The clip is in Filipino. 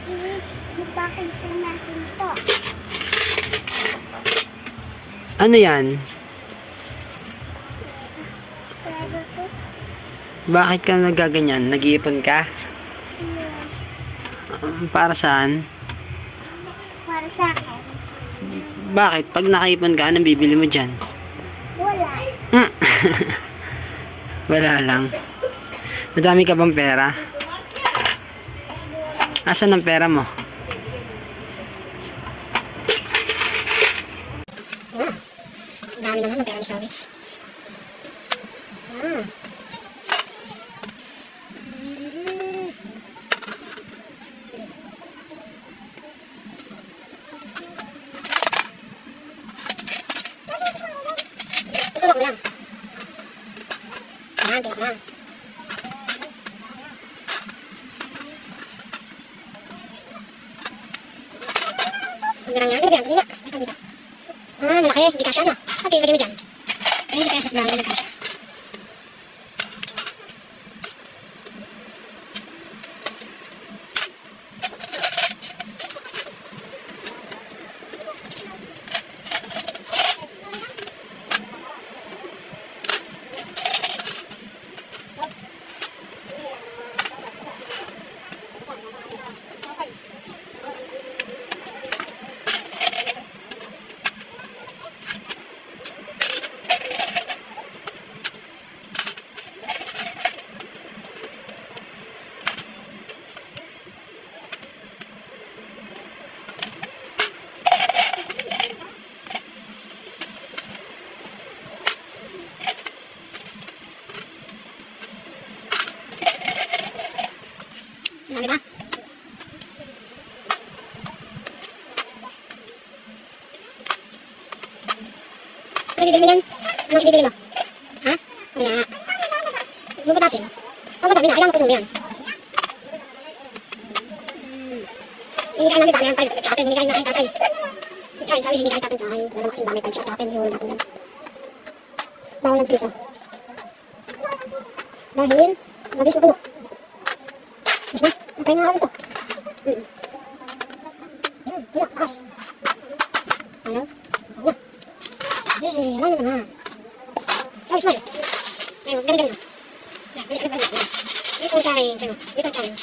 Ipakita natin to. Ano yan? Pero to, Bakit ka nagaganyan? Nag-iipon ka? yes. Para saan? Para sa akin. Bakit? Pag nakaipon ka, anong bibili mo dyan? Wala. Wala lang. Madami ka bang pera? Asan ang pera mo? Dami naman ng pera ni Zoe. Tutulog mo lang. Yan, tulog lang. Ang garang yan, dito nga. Dito. Malaki, hindi kasya, no? Okay, lagay mo dyan. Ay, hindi kasya sa dami, hindi kasya. Dami ba? Ano ibibili mo yan? Ano ibibili mo? Ha? Wala. Bubutasin. Pag madami na, kailangan ko yan. Hinikain namin tatay ang pay sa atin. Hinikain na kay tatay. Hinikain, sabi hinikain natin sa akin. Wala makasing dami pay sa atin. Hinikain natin yan. Bawal ng piso. Dahil, mabis na puno. Mas na, napay nga ito. Yan, tira, akas. Ayaw. Ayaw na. Eh, wala na naman. Ay, smile. Ayun, galing-galing. Yan, galing-galing. Ito ang challenge. Ito ang challenge.